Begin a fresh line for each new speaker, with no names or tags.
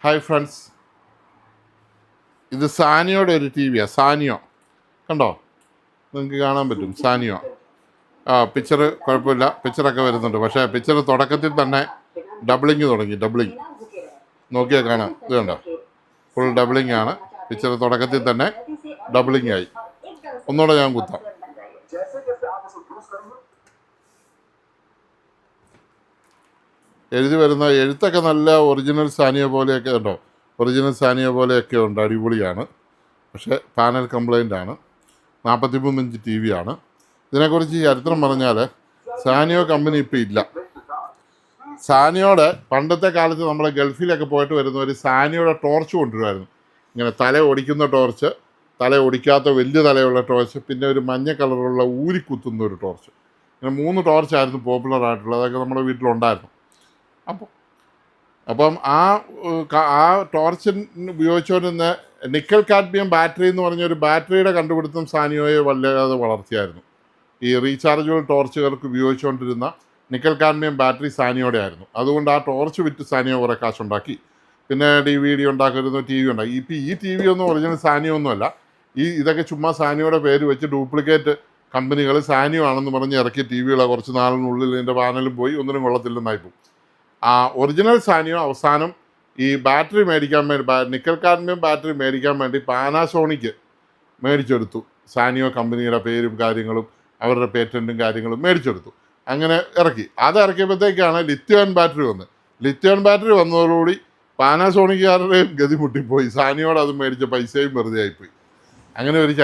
Hi friends, ഇത് സാനിയോയുടെ ഒരു T വിയാണ്. Sanio കണ്ടോ, നിങ്ങൾക്ക് കാണാൻ പറ്റും. സാനിയോ പിക്ചർ കുഴപ്പമില്ല, പിക്ചറൊക്കെ വരുന്നുണ്ട്. പക്ഷേ പിക്ചർ തുടക്കത്തിൽ തന്നെ ഡബിളിങ് തുടങ്ങി. നോക്കിയാൽ കാണാം, ഇത് കണ്ടോ, ഫുൾ ഡബിളിങ് ആണ്. പിക്ചർ തുടക്കത്തിൽ തന്നെ ഡബിളിങ് ആയി. ഒന്നുകൂടെ ഞാൻ കുത്താം. എഴുതി വരുന്ന എഴുത്തൊക്കെ നല്ല ഒറിജിനൽ സാനിയോ പോലെയൊക്കെ ഉണ്ടോ, ഒറിജിനൽ സാനിയോ പോലെയൊക്കെ ഉണ്ട്, അടിപൊളിയാണ്. പക്ഷേ പാനൽ കംപ്ലൈൻ്റ് ആണ്. 43 ഇഞ്ച് ടി വി ആണ്. ഇതിനെക്കുറിച്ച് ചരിത്രം പറഞ്ഞാൽ സാനിയോ കമ്പനി ഇപ്പോൾ ഇല്ല. സാനിയോടെ പണ്ടത്തെ കാലത്ത് നമ്മൾ ഗൾഫിലൊക്കെ പോയിട്ട് വരുന്ന ഒരു സാനിയോടെ ടോർച്ച് കൊണ്ടുവരുമായിരുന്നു. ഇങ്ങനെ തല ഒടിക്കുന്ന ടോർച്ച്, തല ഒടിക്കാത്ത വലിയ തലയുള്ള ടോർച്ച്, പിന്നെ ഒരു മഞ്ഞ കളറുള്ള ഊരിക്കുത്തുന്ന ഒരു ടോർച്ച്. ഇങ്ങനെ 3 ടോർച്ചായിരുന്നു പോപ്പുലർ ആയിട്ടുള്ളത്. അതൊക്കെ നമ്മുടെ വീട്ടിലുണ്ടായിരുന്നു. അപ്പം ആ ടോർച്ചിന് ഉപയോഗിച്ചുകൊണ്ടിരുന്ന നിക്കൽ കാഡ്മിയം ബാറ്ററി എന്ന് പറഞ്ഞൊരു ബാറ്ററിയുടെ കണ്ടുപിടുത്തം സാനിയോയെ വല്ലാതെ വളർത്തിയായിരുന്നു. ഈ റീചാർജബിൾ ടോർച്ചുകൾക്ക് ഉപയോഗിച്ചുകൊണ്ടിരുന്ന നിക്കൽ കാഡ്മിയം ബാറ്ററി സാനിയോടെ ആയിരുന്നു. അതുകൊണ്ട് ആ ടോർച്ച് വിറ്റ് സാനിയോ കുറേ കാശുണ്ടാക്കി. പിന്നെ DVD ഉണ്ടാക്കരുന്നു, TV ഉണ്ടാക്കി. ഇപ്പം ഈ TV ഒന്നും ഒറിജിനൽ സാനിയോ ഒന്നുമല്ല. ഇതൊക്കെ ചുമ്മാ സാനിയോയുടെ പേര് വെച്ച് ഡ്യൂപ്ലിക്കേറ്റ് കമ്പനികൾ സാനിയോ ആണെന്ന് പറഞ്ഞ് ഇറക്കിയ TVകളാണ്. കുറച്ച് നാളിനുള്ളിൽ ഇതിൻ്റെ പാനലും പോയി, ഒന്നിനും കൊള്ളത്തില്ലെന്നായി പോകും. ഒറിജിനൽ സാനിയോ അവസാനം ഈ ബാറ്ററി മേടിക്കാൻ വേണ്ടി, നിക്കൽ കാഡ്മിയം ബാറ്ററി മേടിക്കാൻ വേണ്ടി പാനാസോണിക്ക് മേടിച്ചെടുത്തു. സാനിയോ കമ്പനിയുടെ പേരും കാര്യങ്ങളും അവരുടെ പേറ്റൻറ്റും കാര്യങ്ങളും മേടിച്ചെടുത്തു. അങ്ങനെ ഇറക്കി. അത് ഇറക്കിയപ്പോഴത്തേക്കാണ് ലിത്യോൺ ബാറ്ററി വന്നത്. ലിത്യോൺ ബാറ്ററി വന്നതോടുകൂടി പാനാസോണിക്കുകാരുടെയും ഗതി മുട്ടിപ്പോയി. സാനിയോട് അത് മേടിച്ച പൈസയും വെറുതെ ആയിപ്പോയി. അങ്ങനെ ഒരു